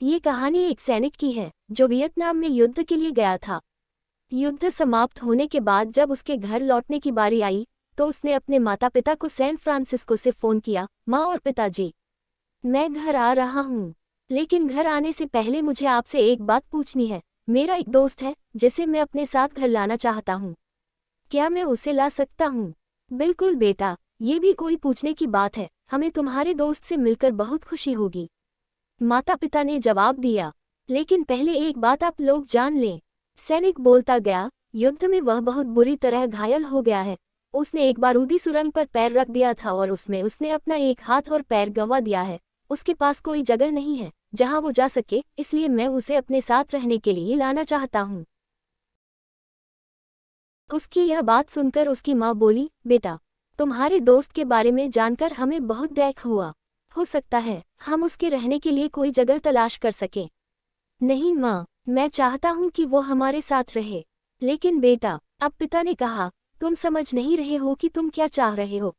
ये कहानी एक सैनिक की है जो वियतनाम में युद्ध के लिए गया था। युद्ध समाप्त होने के बाद जब उसके घर लौटने की बारी आई तो उसने अपने माता पिता को सैन फ्रांसिस्को से फ़ोन किया, माँ और पिताजी, मैं घर आ रहा हूँ, लेकिन घर आने से पहले मुझे आपसे एक बात पूछनी है। मेरा एक दोस्त है जिसे मैं अपने साथ घर लाना चाहता हूँ, क्या मैं उसे ला सकता हूँ? बिल्कुल बेटा, ये भी कोई पूछने की बात है, हमें तुम्हारे दोस्त से मिलकर बहुत खुशी होगी, माता पिता ने जवाब दिया। लेकिन पहले एक बात आप लोग जान लें, सैनिक बोलता गया, युद्ध में वह बहुत बुरी तरह घायल हो गया है। उसने एक बारूदी सुरंग पर पैर रख दिया था और उसमें उसने अपना एक हाथ और पैर गंवा दिया है। उसके पास कोई जगह नहीं है जहां वो जा सके, इसलिए मैं उसे अपने साथ रहने के लिए लाना चाहता हूँ। उसकी यह बात सुनकर उसकी माँ बोली, बेटा, तुम्हारे दोस्त के बारे में जानकर हमें बहुत दुख हुआ। हो सकता है हम उसके रहने के लिए कोई जगह तलाश कर सकें। नहीं माँ, मैं चाहता हूँ कि वो हमारे साथ रहे। लेकिन बेटा, अब पिता ने कहा, तुम समझ नहीं रहे हो कि तुम क्या चाह रहे हो।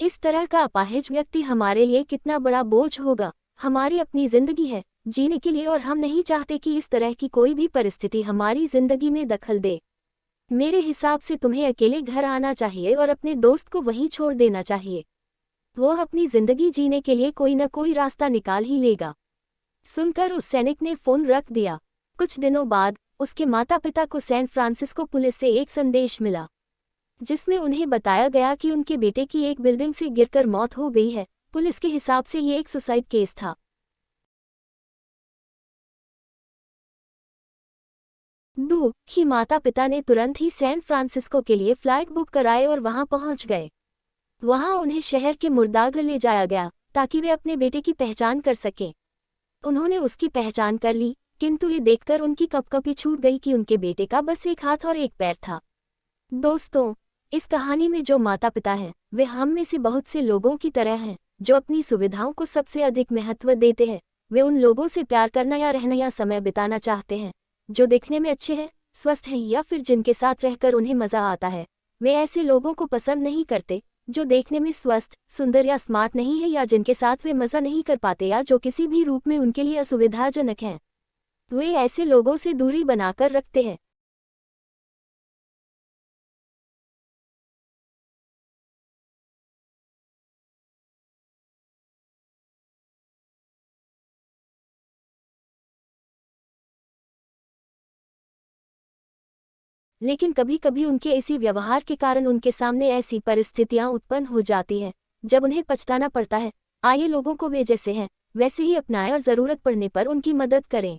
इस तरह का अपाहिज व्यक्ति हमारे लिए कितना बड़ा बोझ होगा। हमारी अपनी जिंदगी है जीने के लिए और हम नहीं चाहते कि इस तरह की कोई भी परिस्थिति हमारी जिंदगी में दखल दे। मेरे हिसाब से तुम्हें अकेले घर आना चाहिए और अपने दोस्त को वहीं छोड़ देना चाहिए। वो अपनी जिंदगी जीने के लिए कोई न कोई रास्ता निकाल ही लेगा। सुनकर उस सैनिक ने फोन रख दिया। कुछ दिनों बाद उसके माता पिता को सैन फ्रांसिस्को पुलिस से एक संदेश मिला जिसमें उन्हें बताया गया कि उनके बेटे की एक बिल्डिंग से गिरकर मौत हो गई है। पुलिस के हिसाब से ये एक सुसाइड केस था। दुखी माता पिता ने तुरंत ही सैन फ्रांसिस्को के लिए फ्लाइट बुक कराए और वहां पहुंच गए। वहां उन्हें शहर के मुर्दाघर ले जाया गया ताकि वे अपने बेटे की पहचान कर सकें। उन्होंने उसकी पहचान कर ली, किंतु ये देखकर उनकी कपकपी छूट गई कि उनके बेटे का बस एक हाथ और एक पैर था। दोस्तों, इस कहानी में जो माता पिता हैं वे हम में से बहुत से लोगों की तरह हैं जो अपनी सुविधाओं को सबसे अधिक महत्व देते हैं। वे उन लोगों से प्यार करना या रहना या समय बिताना चाहते हैं जो दिखने में अच्छे हैं, स्वस्थ हैं या फिर जिनके साथ रहकर उन्हें मजा आता है। वे ऐसे लोगों को पसंद नहीं करते जो देखने में स्वस्थ, सुंदर या स्मार्ट नहीं है या जिनके साथ वे मजा नहीं कर पाते या जो किसी भी रूप में उनके लिए असुविधाजनक हैं। वे ऐसे लोगों से दूरी बनाकर रखते हैं। लेकिन कभी कभी उनके इसी व्यवहार के कारण उनके सामने ऐसी परिस्थितियां उत्पन्न हो जाती हैं जब उन्हें पछताना पड़ता है। आइए लोगों को वे जैसे हैं वैसे ही अपनाएं और ज़रूरत पड़ने पर उनकी मदद करें।